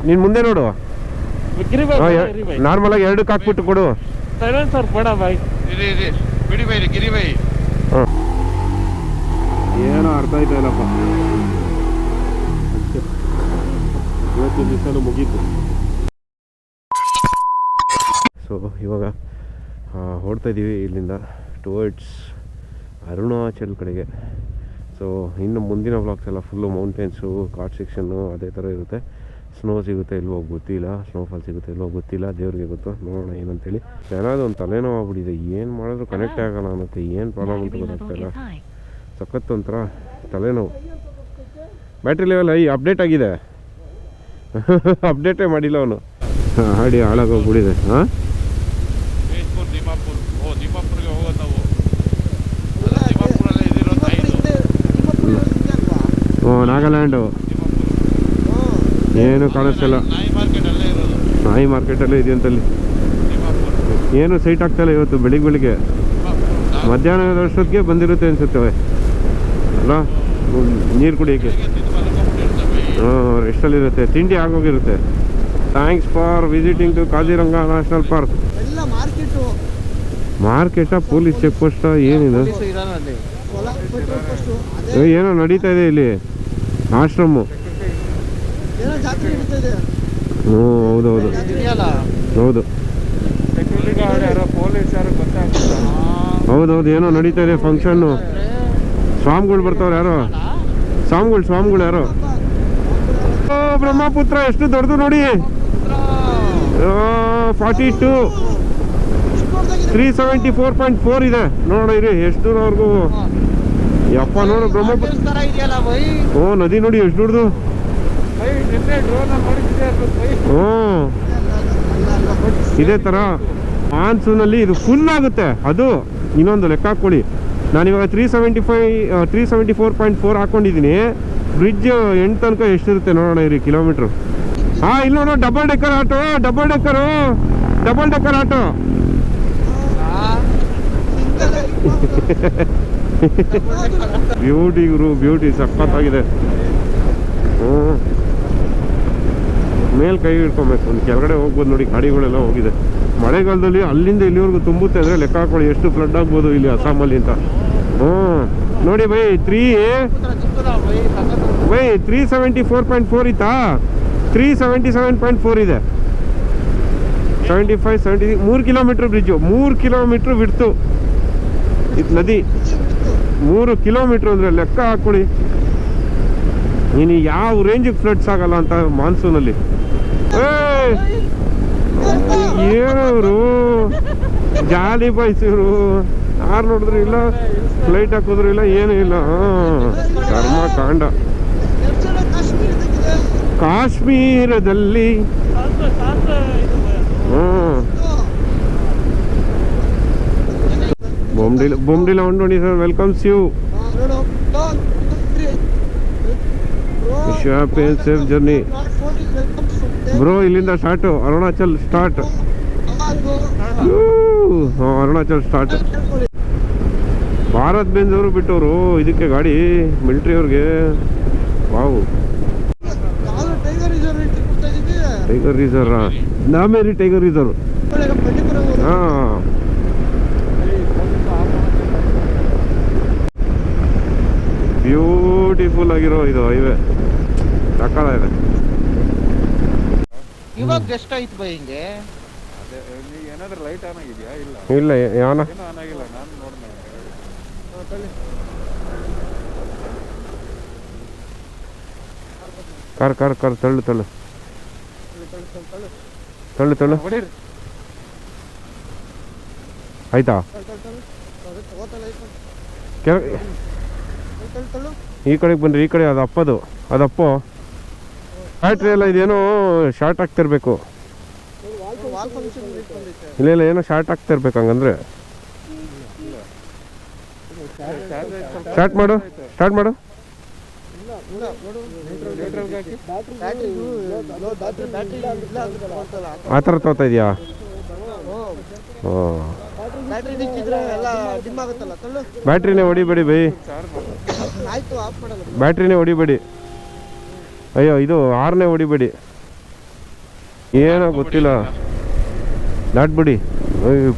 ನೀನು ಮುಂದೆ ನೋಡು. ನಾರ್ಮಲ್ ಆಗಿ ಎರಡಕ್ಕೆ ಹಾಕ್ಬಿಟ್ಟು ಕೊಡು. ಸರ್ ಬೇಡ ಬಾಯ್. ಬಿಡಿ ಬೈ ಗಿರಿ ಬೈ. ಏನೋ ಅರ್ಥ ಆಯ್ತಾ ಇಲ್ಲಪ್ಪ. ಇವತ್ತಿನ ದಿವಸನೂ ಮುಗೀತು. ಸೊ ಇವಾಗ ಹೊರಡ್ತಾ ಇದ್ದೀವಿ ಇಲ್ಲಿಂದ ಟುವರ್ಡ್ಸ್ ಅರುಣಾಚಲ್ ಕಡೆಗೆ. ಸೊ ಇನ್ನು ಮುಂದಿನ ವ್ಲಾಗ್ಸ್ ಎಲ್ಲ ಫುಲ್ಲು ಮೌಂಟೇನ್ಸು, ಘಾಟ್ ಸೆಕ್ಷನ್ನು ಅದೇ ಥರ ಇರುತ್ತೆ. ಸ್ನೋ ಸಿಗುತ್ತೆ ಇಲ್ವೋ ಗೊತ್ತಿಲ್ಲ, ಸ್ನೋಫಾಲ್ ಸಿಗುತ್ತೆ ಇಲ್ವೋ ಗೊತ್ತಿಲ್ಲ, ದೇವ್ರಿಗೆ ಗೊತ್ತು. ನೋಡೋಣ ಏನಂತೇಳಿ. ಚೆನ್ನಾಗಿ ಒಂದು ತಲೆನೋವು ಆಗ್ಬಿಟ್ಟಿದೆ, ಏನು ಮಾಡಿದ್ರು ಕನೆಕ್ಟ್ ಆಗೋಲ್ಲ ಅನ್ನತ್ತೆ. ಏನು ಪ್ರಾಬ್ಲಮ್ ಅಂತ ಗೊತ್ತಾಗ್ತಾಯಿಲ್ಲ. ಸಖತ್ತು ಒಂಥರ ತಲೆನೋವು. ಬ್ಯಾಟ್ರಿ ಲೆವೆಲ್ ಅಪ್ಡೇಟ್ ಆಗಿದೆ. ಅಪ್ಡೇಟೇ ಮಾಡಿಲ್ಲ ಅವನು. ಹಾಡಿ ಹಾಳಾಗೋಗ್ಬಿಟ್ಟಿದೆ. ಹಾಂ ನಾಗಾಲ್ಯಾಂಡು ಏನು ಕಾಣಿಸ್ತಿಲ್ಲ. ನಾಯಿ ಮಾರ್ಕೆಟಲ್ಲೇ ಇದೆಯಂತಲ್ಲಿ. ಏನು ಸೈಟ್ ಆಗ್ತಾಯಿಲ್ಲ ಇವತ್ತು ಬೆಳಿಗ್ಗೆ. ಮಧ್ಯಾಹ್ನದಷ್ಟೊತ್ತಿಗೆ ಬಂದಿರುತ್ತೆ ಅನಿಸುತ್ತವೆ ಅಲ್ಲ, ನೀರು ಕುಡಿಯೋಕ್ಕೆ. ರೆಸ್ಟಲ್ಲಿರುತ್ತೆ, ತಿಂಡಿ ಆಗೋಗಿರುತ್ತೆ. Thanks for visiting to Kaziranga national park. ಮಾರ್ಕೆಟಾ ಪೊಲೀಸ್ ಚೆಕ್ ಪೋಸ್ಟಾ ಏನಿದೆ? ಏನೋ ನಡೀತಾ ಇದೆ ಇಲ್ಲಿ ಆಶ್ರಮ. ಹ್ಞೂ ಹೌದೌದು ಹೌದು ಹೌದೌದು, ಏನೋ ನಡೀತಾ ಇದೆ ಫಂಕ್ಷನ್ನು. ಸ್ವಾಮಿಗಳು ಬರ್ತಾವ್ರು. ಯಾರೋ ಸ್ವಾಮಿಗಳು ಯಾರೋ. ಬ್ರಹ್ಮಪುತ್ರ ಎಷ್ಟು ದೊಡ್ಡದು ನೋಡಿ. 42 374.4 ಇದೆ. ನೋಡಿರಿ ಎಷ್ಟು ದೂರವರೆಗೂ. ಯಪ್ಪ ನೋಡು ಬ್ರಹ್ಮಪುತ್ರ. ಓ ನದಿ ನೋಡಿ ಎಷ್ಟು ದೊಡ್ಡದು. ಹ್ಞೂ ಇದೇ ಥರ ಮಾನ್ಸೂನಲ್ಲಿ ಇದು ಫುಲ್ ಆಗುತ್ತೆ. ಅದು ಇನ್ನೊಂದು ಲೆಕ್ಕ ಹಾಕ್ಕೊಳ್ಳಿ. ನಾನಿವಾಗ 374.4 ಹಾಕ್ಕೊಂಡಿದ್ದೀನಿ. ಬ್ರಿಡ್ಜ್ ಎಂಟು ತನಕ ಎಷ್ಟಿರುತ್ತೆ ನೋಡೋಣ ಇರಿ ಕಿಲೋಮೀಟ್ರು. ಹಾಂ ಇಲ್ಲಿ ನೋಡೋ ಡಬಲ್ ಡೆಕ್ಕರ್ ಆಟೋ. ಬ್ಯೂಟಿ ಸಖತ್ತಾಗಿದೆ. ಮೇಲ್ ಕೈ ಹಿಡ್ಕೊಬೇಕು, ಒಂದು ಕೆಳಗಡೆ ಹೋಗ್ಬೋದು ನೋಡಿ. ಗಾಡಿಗಳೆಲ್ಲ ಹೋಗಿದೆ. ಮಳೆಗಾಲದಲ್ಲಿ ಅಲ್ಲಿಂದ ಇಲ್ಲಿವರೆಗೂ ತುಂಬುತ್ತೆ ಅಂದರೆ ಲೆಕ್ಕ ಹಾಕೊಳ್ಳಿ ಎಷ್ಟು ಫ್ಲಡ್ ಆಗ್ಬೋದು ಇಲ್ಲಿ ಅಸ್ಸಾಮಲ್ಲಿ ಅಂತ. ನೋಡಿ ಬೈ 374.4 ಇತ್ತಾ? 377.4 ಇದೆ. 75 70 3 ಕಿಲೋಮೀಟ್ರ್ ಬ್ರಿಡ್ಜು. 3 ಕಿಲೋಮೀಟ್ರ್ ಬಿಡ್ತು ಇದು ನದಿ. 3 ಕಿಲೋಮೀಟ್ರ್ ಅಂದರೆ ಲೆಕ್ಕ ಹಾಕ್ಕೊಳ್ಳಿ. ನೀನು ಯಾವ ರೇಂಜಿಗೆ ಫ್ಲಡ್ಸ್ ಆಗಲ್ಲ ಅಂತ ಮಾನ್ಸೂನಲ್ಲಿ. ಏನವರು ಜಾಲಿ ಬಯಸಿದ್ರು, ಯಾರು ನೋಡಿದ್ರು ಇಲ್ಲ, ಫ್ಲೈಟ್ ಹಾಕಿದ್ರು ಇಲ್ಲ, ಏನೂ ಇಲ್ಲ. ಕರ್ಮ ಕಾಂಡ. ಕಾಶ್ಮೀರದಲ್ಲಿ Bomdila 127 welcomes you. Safe journey bro. ಇಲ್ಲಿಂದ start Arunachal start. Arunachal start. Bharat Benz ಅವರು ಬಿಟ್ಟವರು ಇದಕ್ಕೆ ಗಾಡಿ, ಮಿಲಿಟ್ರಿ ಅವ್ರಿಗೆ. Wow, tiger reserve. Nameri tiger reserve. ಹಾಂ ಬ್ಯೂಟಿಫುಲ್ ಆಗಿರೋ ಇದು ಹೈವೇ ಇದೆ. ಇವಾಗ ಜಸ್ಟ್ ಆಯ್ತು ಬೈ ಹಿಂಗೆ. ಏನಾದ್ರೂ ಲೈಟ್ ಆನ್ ಆಗಿದೆಯಾ? ಇಲ್ಲ ಯಾನ ಆನ್ ಆಗಿಲ್ಲ. ನಾನು ನೋಡ್ದೆ. ಕಾರ್ ತಳ್ಳು ಆಯ್ತಾ? ಈ ಕಡೆಗೆ ಬನ್ರಿ. ಈ ಕಡೆ ಅದಪ್ಪ ಬ್ಯಾಟ್ರಿ ಎಲ್ಲ ಇದೇನೋ ಶಾರ್ಟ್ ಆಗ್ತಿರ್ಬೇಕು. ಇಲ್ಲ ಏನೋ ಶಾರ್ಟ್ ಆಗ್ತಿರ್ಬೇಕು. ಹಂಗಂದ್ರೆ ಸ್ಟಾರ್ಟ್ ಮಾಡು. ಆ ಥರ ತೋತಾ ಇದೆಯಾ? ಬ್ಯಾಟ್ರಿನೇ ಹೊಡಿಬೇಡಿ ಬೈ, ಬ್ಯಾಟ್ರಿನೇ ಹೊಡಿಬೇಡಿ. ಅಯ್ಯೋ ಇದು 6ನೇ ಹೊಡಿಬೇಡಿ. ಏನೋ ಗೊತ್ತಿಲ್ಲ ದಾಟ್ಬಿಡಿ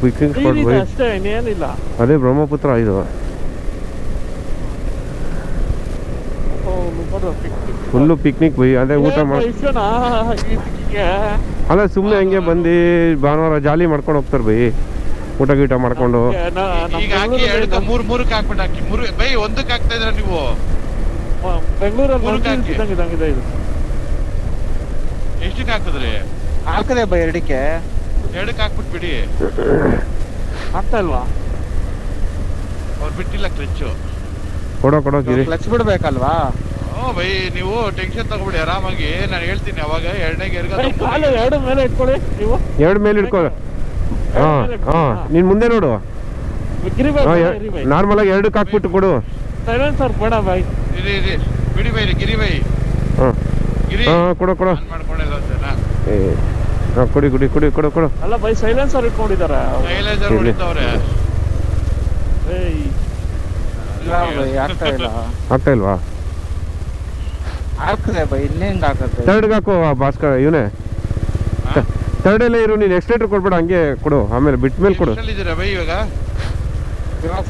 ಪಿಕ್ನಿಕ್ ಸ್ಪಾಟ್ ಬೈ ಅಷ್ಟೇ ಇನ್ನೇನಿಲ್ಲ. ಅದೇ ಬ್ರಹ್ಮಪುತ್ರ ಇದು ಫುಲ್ಲು ಪಿಕ್ನಿಕ್ ಬೈ ಅದೇ ಊಟ ಮಾಡಿ ಅಲ್ಲ ಸುಮ್ಮನೆ ಹಂಗೆ ಬಂದು ಭಾನುವಾರ ಜಾಲಿ ಮಾಡ್ಕೊಂಡು ಹೋಗ್ತಾರೆ ಬೈ ಊಟ ಗೀಟ ಮಾಡ್ಕೊಂಡು. ಈಗ ಹಾಕಿ ಎರಡಕ್ಕೆ ಮೂರಕ್ಕೆ ಹಾಕ್ಬಿಟ್ಟು ಹಾಕಿ ಮೂರು ಬೈ ಒಂದಕ್ಕೆ ಹಾಕ್ತಾ ಇದ್ರ ನೀವು ಬೆಂಗಳೂರಲ್ಲಿ ಎಷ್ಟಕ್ಕೆ ಹಾಕಿದ್ರಿ? ಹಾಕದೆ ಬೈ ಎರಡಕ್ಕೆ ಹಾಕ್ಬಿಟ್ಟು ಬಿಡಿ. ಆಗ್ತಾ ಇಲ್ವಾ? ಅವ್ರು ಬಿಟ್ಟಿಲ್ಲ ಕ್ಲಚ್ಚು. ಕೊಡೋ ಗಿರಿ ಕ್ಲಚ್ ಬಿಡ್ಬೇಕಲ್ವಾ? ಬೈ ನೀವು ಟೆನ್ಷನ್ ತಗೋಬಿಡಿ ಆರಾಮಾಗಿ. ನಾನು ಹೇಳ್ತೀನಿ ಅವಾಗ ಎರಡನೇ ಗೇರ್ಗೆ ಎರಡು ಮೇಲೆ ಇಟ್ಕೊಳ್ಳಿ ನೀವು. ಎರಡು ಮೇಲೆ ಇಟ್ಕೊಳ್ಳಿ. ನೀನ್ ಮುಂದೆ ನೋಡು. ನಾರ್ಮಲ್ ಆಗಿ ಎರಡಕ್ಕೆ ಹಾಕ್ಬಿಟ್ಟು ಕೊಡು. ಸೈಲೆನ್ಸರ್ ಬೇಡ ಬೈ. ಇರಿ ಬಿಡಿ ಬೈ ಗಿರಿ ಬೈ. ಗಿರಿ ಕೊಡು ಮಾಡ್ಕೊಂಡಿಲ್ಲ ಕೊಡು. ಅಲ್ಲ ಬೈ ಸೈಲೆನ್ಸರ್ ಇಟ್ಕೊಂಡಿದ್ದಾರೆ. ಸೈಲೆನ್ಸರ್ ಹೊಡಿತಾವ್ರೆ. ಆಗ್ತಾ ಇಲ್ವಾ? ಹಾಕ್ರೆ ಬೈ ಇನ್ನೇಂಗ್ ಹಾಕತ್ತೆ. ಥರ್ಡ್ಗೆ ಹಾಕೋ ಭಾಸ್ಕರ್ ಇವನೇ ಥರ್ಡಲ್ಲೇ ಇರು. ನೀನು ಎಕ್ಸ್ಟ್ರೇಟರ್ ಕೊಡ್ಬೇಡ ಹಂಗೆ ಕೊಡು ಆಮೇಲೆ ಬಿಟ್ಟ ಮೇಲೆ ಕೊಡು. ಬೈ ಇವಾಗ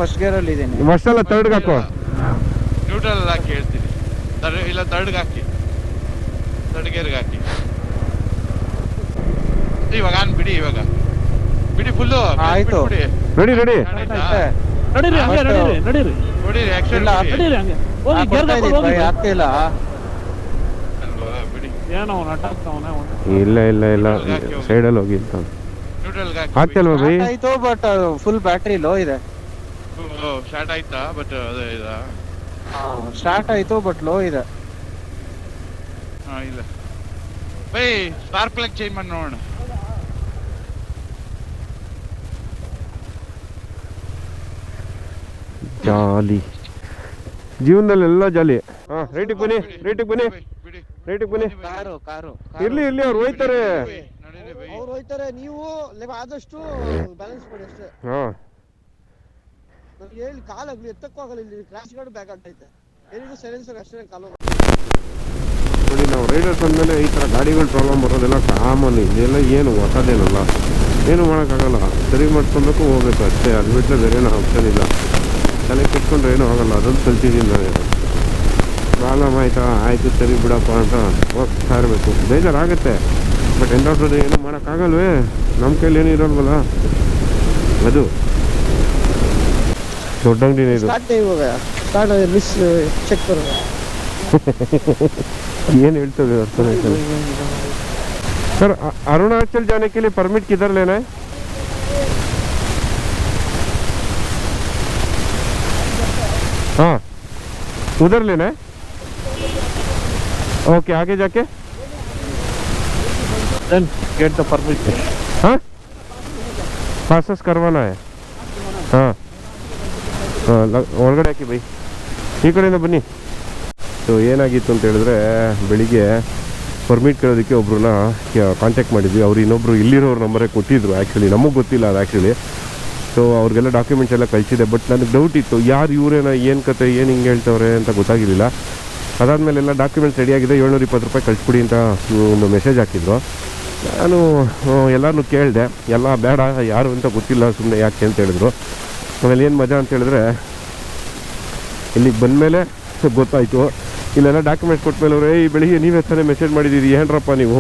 ಫಸ್ಟ್ ಗೇರ್ ಅಲ್ಲಿ ಇದ್ದೀನಿ. ಫಸ್ಟಲ್ಲ ಥರ್ಡ್ಗೆ ಹಾಕೋ. ನ್ಯೂಟ್ರಲ್ ಹಾಕಿ ಹೇಳ್ತೀನಿ. ಇಲ್ಲ ಥರ್ಡ್ಗೆ ಹಾಕಿ. ಥರ್ಡ್ ಗೇರ್ಗೆ ಹಾಕಿ. ಇವಾಗ ಬಿಡಿ ಬಿಡಿ ಫುಲ್ಲು. ಆಯ್ತು ರೆಡಿ ನಡೀರಿ ನೋಡಿರಿ ಆಕ್ಷನ್ ನಡೀರಿ ಹಂಗೆ ಹೋಗಿ ಗೇರ್ ಹಾಕಿ ಆಗ್ತಿಲ್ಲ. ಬಿಡಿ ಏನೋ ನಟಾಕ್ತಾವನೆ. ಇಲ್ಲ ಸೈಡಲ್ಲಿ ಹೋಗಿ ಅಂತ ನ್ಯೂಟ್ರಲ್ ಆಗ್ತಿಲ್ವಾ ಬೈ? ಆಯ್ತು ಬಟ್ ಫುಲ್ ಬ್ಯಾಟ್ರಿ ಲೋ ಇದೆ. ಸ್ಟಾರ್ಟ್ ಆಯ್ತಾ? ಬಟ್ ಅದೇ ಇದಾ ಸ್ಟಾರ್ಟ್ ಆಯ್ತು ಬಟ್ ಲೋ ಇದೆ. ಇಲ್ಲ ಬೈ ಸ್ಪಾರ್ಕ್ ಪ್ಲಗ್ ಚೇಂಜ್ ಮಾಡಿ ನೋಡೋಣ. ಜಾಲಿ ಜೀವನದಲ್ಲಿ ಎಲ್ಲ ಜಾಲಿ. ರೈಟಿಗೆ ಬನ್ನಿ ಕಾರು ಇರ್ಲಿ ಅವ್ರು ಹೋಯ್ತಾರೆ. ಅವ್ರು ಹೋಯ್ತಾರೆ, ನೀವು ಆದಷ್ಟು ಬ್ಯಾಲೆನ್ಸ್ ಮಾಡಿ ಅಷ್ಟೇ. ನನಗೆ ಹೇಳಿ ಕಾಲಾಗ್ಲಿ ಎತ್ತಕ್ಕೋಗಲ್ಲ. ಇಲ್ಲಿ ಕ್ರಾಶ್ ಗಾರ್ಡ್ ಬ್ಯಾಕ್ ಆಗ್ತೈತೆ. ಏನಿಗೂ ಸೈಲೆನ್ಸರ್ ಅಷ್ಟೇ ಕಾಲು. ನೋಡಿ ನಾವು ರೈಡರ್ಸ್ ಅಂದಮೇಲೆ ಈ ಥರ ಗಾಡಿಗಳು ಪ್ರಾಬ್ಲಮ್ ಬರೋದೆಲ್ಲ ಕಾಮನ್. ಇದೆಲ್ಲ ಏನು ಹೊಸದೇನಲ್ಲ, ಏನು ಮಾಡೋಕ್ಕಾಗಲ್ಲ. ಸರಿ ಮಾಡ್ಕೊಬೇಕು ಹೋಗ್ಬೇಕು ಅಷ್ಟೇ. ಅದು ಬಿಟ್ಟರೆ ಬೇರೆ ಏನೋ ಆಪ್ಷನ್ ಇಲ್ಲ. ತಲೆ ಕೆಟ್ಕೊಂಡ್ರೆ ಏನೂ ಆಗಲ್ಲ. ಅದೊಂದು ಕಲ್ತಿದ್ದೀನಿ ನಾನು. ಪ್ರಾಬ್ಲಮ್ ಆಯಿತು ಸರಿ ಬಿಡಪ್ಪ ಅಂತ ಹೋಗ್ತಾ ಇರಬೇಕು. ಬೇಜಾರಾಗುತ್ತೆ but end of the day ಏನೂ ಮಾಡೋಕ್ಕಾಗಲ್ವೇ. ನಮ್ಮ ಕೈಲಿ ಏನೂ ಇರೋಲ್ವಲ್ಲ. ಅದು ದೊಡ್ಡ ಅಂಗಡಿನೇ ಇದು. ಏನು ಹೇಳ್ತದೆ ಅರ್ಥ ಆಯ್ತದೆ सर। अरुणाचल जाने के लिए परमिट किधर लेना है? हाँ उधर लेना है। ओके आगे जाके then get the permit. हाँ पासेस करवाना है। हाँ हाँ ಒಳಗಡೆ ಹಾಕಿ ಬೈ ಈ ಕಡೆಯಿಂದ ಬನ್ನಿ. ಸೊ ಏನಾಗಿತ್ತು ಅಂತ ಹೇಳಿದ್ರೆ ಬೆಳಿಗ್ಗೆ ಪರ್ಮಿಟ್ ಕೇಳೋದಕ್ಕೆ ಒಬ್ರನ್ನ ಕಾಂಟ್ಯಾಕ್ಟ್ ಮಾಡಿದ್ವಿ. ಅವ್ರು ಇನ್ನೊಬ್ರು ಇಲ್ಲಿರೋರ ನಂಬರೇ ಕೊಟ್ಟಿದ್ರು. ಆ್ಯಕ್ಚುಲಿ ನಮಗೆ ಗೊತ್ತಿಲ್ಲ ಅದು ಆ್ಯಕ್ಚುಲಿ. ಸೊ ಅವ್ರಿಗೆಲ್ಲ ಡಾಕ್ಯುಮೆಂಟ್ಸ್ ಎಲ್ಲ ಕಳಿಸಿದೆ. ಬಟ್ ನನಗೆ ಡೌಟ್ ಇತ್ತು ಯಾರು ಇವರೇನ ಏನು ಕತೆ ಏನು ಹಿಂಗೆ ಹೇಳ್ತವ್ರೆ ಅಂತ ಗೊತ್ತಾಗಿರಲಿಲ್ಲ. ಅದಾದಮೇಲೆ ಎಲ್ಲ ಡಾಕ್ಯುಮೆಂಟ್ಸ್ ರೆಡಿಯಾಗಿದೆ 720 ರೂಪಾಯಿ ಕಳಿಸ್ಬಿಡಿ ಅಂತ ಒಂದು ಮೆಸೇಜ್ ಹಾಕಿದ್ರು. ನಾನು ಎಲ್ಲರನ್ನೂ ಕೇಳಿದೆ. ಎಲ್ಲ ಬೇಡ ಯಾರು ಅಂತ ಗೊತ್ತಿಲ್ಲ ಸುಮ್ಮನೆ ಯಾಕೆ ಅಂತ ಹೇಳಿದ್ರು. ಆಮೇಲೆ ಏನು ಮಜಾ ಅಂತ ಹೇಳಿದ್ರೆ ಇಲ್ಲಿಗೆ ಬಂದಮೇಲೆ ಗೊತ್ತಾಯಿತು. ಇಲ್ಲೆಲ್ಲ ಡಾಕ್ಯುಮೆಂಟ್ಸ್ ಕೊಟ್ಮೇಲೆ ಅವರು ಈ ಬೆಳಿಗ್ಗೆ ನೀವೇ ತಾನೇ ಮೆಸೇಜ್ ಮಾಡಿದ್ದೀರಿ ಏನರಪ್ಪ ನೀವು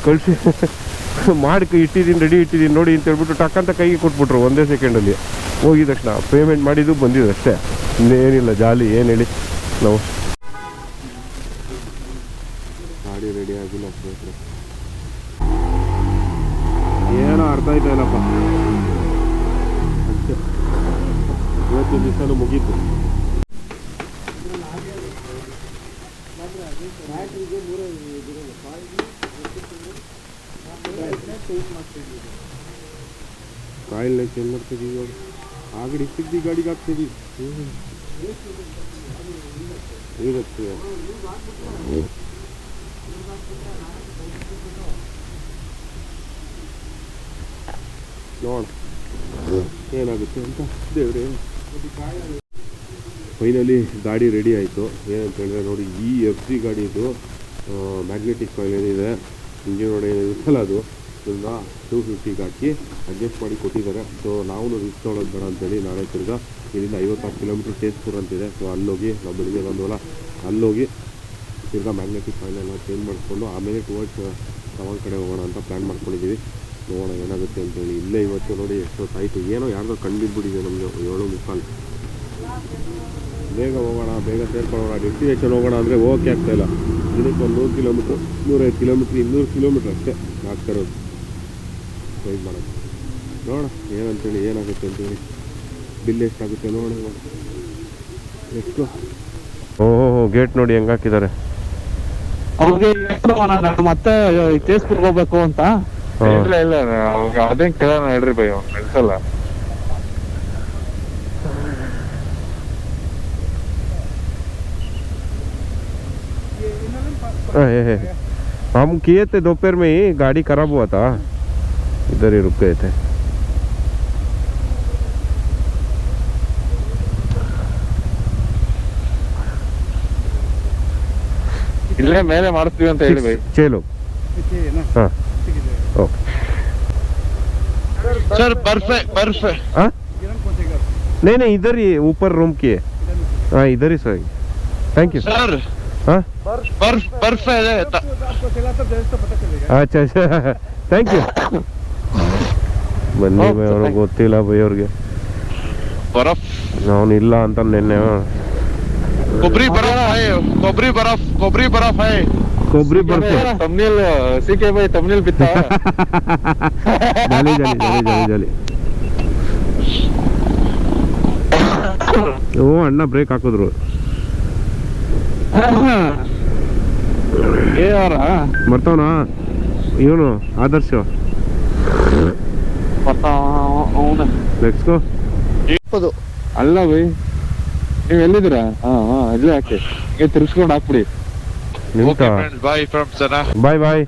ಕಳಿಸಿ ಮಾಡಿ ಇಟ್ಟಿದ್ದೀನಿ ರೆಡಿ ಇಟ್ಟಿದ್ದೀನಿ ನೋಡಿ ಅಂತ ಹೇಳ್ಬಿಟ್ಟು ಟಕ್ಕಂತ ಕೈಗೆ ಕೊಟ್ಬಿಟ್ರು ಒಂದೇ ಸೆಕೆಂಡಲ್ಲಿ. ಹೋಗಿದ ತಕ್ಷಣ ಪೇಮೆಂಟ್ ಮಾಡಿದ್ದು ಬಂದಿದ್ದು ಅಷ್ಟೇ, ಇನ್ನೇನಿಲ್ಲ. ಜಾಲಿ ಏನು ಹೇಳಿ. ನಾವು ಗಾಡಿ ರೆಡಿ ಆಗಿಲ್ಲ ಏನೋ ಅರ್ಥ ಆಯ್ತಾ ಇಲ್ಲಪ್ಪ. ಅಷ್ಟೇ ಇವತ್ತಿನ ದಿವಸನೂ ಮುಗೀತು. ಕಾಯಿಲ್ ಚೇಂಜ್ ಮಾಡ್ತಿದ್ದೀವಿ. ಆಗಡಿ ಸಿಗ್ದಿ ಗಾಡಿಗೆ ಹಾಕ್ತಿದ್ದೀವಿ. ಇರುತ್ತೆ ನೋಡ ಏನಾಗುತ್ತೆ ಅಂತ ದೇವ್ರೆ. ಫೈನಲಿ ಗಾಡಿ ರೆಡಿ ಆಯಿತು. ಏನಂತ ಹೇಳಿದ್ರೆ ನೋಡಿ ಈ FC ಗಾಡಿದು ಮ್ಯಾಗ್ನೆಟಿಕ್ ಕಾಯಿಲ್ ಏನಿದೆ ಇಂಜಿನ್ ನೋಡಿ ಇರುತ್ತಲ್ಲ ಅದು ಇದನ್ನ 250ಗೆ ಹಾಕಿ ಅಡ್ಜಸ್ಟ್ ಮಾಡಿ ಕೊಟ್ಟಿದ್ದಾರೆ. ಸೊ ನಾವು ರಿಸ್ಕ್ ತೊಗೊಳೋದು ಬೇಡ ಅಂತೇಳಿ ನಾಳೆ ತಿರ್ಗಾ ಇಲ್ಲಿಂದ 56 ಕಿಲೋಮೀಟ್ರ್ ತೇಜ್ಪುರ ಅಂತಿದೆ. ಸೊ ಅಲ್ಲೋಗಿ ನಾವು ಬೆಳಿಗ್ಗೆ ಬಂದವಲ್ಲ ಅಲ್ಲೋಗಿ ತಿರ್ಗಾ ಮ್ಯಾಗ್ನೆಟಿಕ್ ಆಯಿಲ್ ಎಲ್ಲ ಚೇಂಜ್ ಮಾಡಿಕೊಂಡು ಆಮೇಲೆ ಟುವರ್ಡ್ಸ್ ತಗೊಂಡ್ ಕಡೆ ಹೋಗೋಣ ಅಂತ ಪ್ಲ್ಯಾನ್ ಮಾಡ್ಕೊಂಡಿದ್ದೀವಿ. ನೋಡೋಣ ಏನಾಗುತ್ತೆ ಅಂತೇಳಿ. ಇಲ್ಲೇ ಇವತ್ತು ನೋಡಿ ಎಷ್ಟೊತ್ತಾಯಿತು, ಏನೋ ಯಾರ್ದೋ ಕಂಡುಬಿಟ್ಟಿದೆ ನಮಗೆ 7:45. ಬೇಗ ಹೋಗೋಣ, ಬೇಗ ಸೇರ್ಕೊಳ್ಳೋಣ, ಡೆಸ್ಟಿನೇಷನ್ ಹೋಗೋಣ ಅಂದರೆ ಹೋಗೋಕ್ಕೆ ಆಗ್ತಾಯಿಲ್ಲ. ದಿನಕ್ಕೆ ಒಂದು 100 ಕಿಲೋಮೀಟ್ರ್ 105 ಕಿಲೋಮೀಟ್ರ್ 200 ಕಿಲೋಮೀಟ್ರ್ ಅಷ್ಟೇ ಆಗ್ತಾಯಿರೋದು. ಇದು ಮಾಡೋದು ನೋಡೋಣ ಏನಂತೇಳಿ, ಏನಾಗುತ್ತೆ ಅಂತೇಳಿ, ಬಿಲ್ ಎಷ್ಟಾಗುತ್ತೆ ನೋಡೋಣ. ಎಷ್ಟು ಓಹೋ ಗೇಟ್ ನೋಡಿ ಹೆಂಗೆ ಹಾಕಿದ್ದಾರೆ. ಅವ್ರಿಗೆ ಮತ್ತೆ ತೇಜ್ಪುರ್ಗೆ ಹೋಗ್ಬೇಕು ಅಂತ. ಇಲ್ಲ ಅದೇನ್ ಕೇಳೋಣ ಹೇಳ್ರಿ ಬೈ, ಅವ್ನು ನಿಲ್ಸಲ್ಲ. हम किए थे दोपहर में ही, गाड़ी खराब हुआ था, इधर ही रुक गए थे. ಇಲ್ಲೇ ಮೇಲೆ ಮಾಡಿಸ್ತೀವಿ ಅಂತ ಹೇಳಿ ಬೈ. चलो हाँ ओके सर बर्फ है हाँ नहीं इधर ही ऊपर रूम की है. हाँ इधर ही सही. Thank you sir. हाँ बर्फ है. अच्छा अच्छा ಥ್ಯಾಂಕ್ ಯು. ಬನ್ನಿ ಬೈ, ಅವ್ರಿಗೆ ಗೊತ್ತಿಲ್ಲ ಬೈ ಅವ್ರಿಗೆ. बर्फ ಅವನಿಲ್ಲ ಅಂತ ನಿನ್ನೆ कोबरी बर्फ है. कोबरी बर्फ है. ಕೊಬ್ಬರಿ ಬರ್ಫ್. ತಮ್ನಿಲ್ ಸಿಕೆ ಬೈ, ತಮ್ನಿಲ್ ಬಿತ್ತ. ಜಾಲಿ ಜಾಲಿ ಜಾಲಿ ಜಾಲಿ ಜಾಲಿ. ಓ ಅಣ್ಣ ಬ್ರೇಕ್ ಹಾಕಿದ್ರು. ಬರ್ತಾವನ ಇವನು ಆದರ್ಶ. Let's go. ಅಲ್ಲ ಬೈ, ನೀವ್ ಎಲ್ಲಿದ್ದೀರಾ? ಹಾ ಇಲ್ಲೇ ಹಾಕಿ, ಹಿಂಗೆ ತಿರ್ಸ್ಕೊಂಡು ಹಾಕ್ಬಿಡಿ. Okay friends, bye from Sana. Bye bye.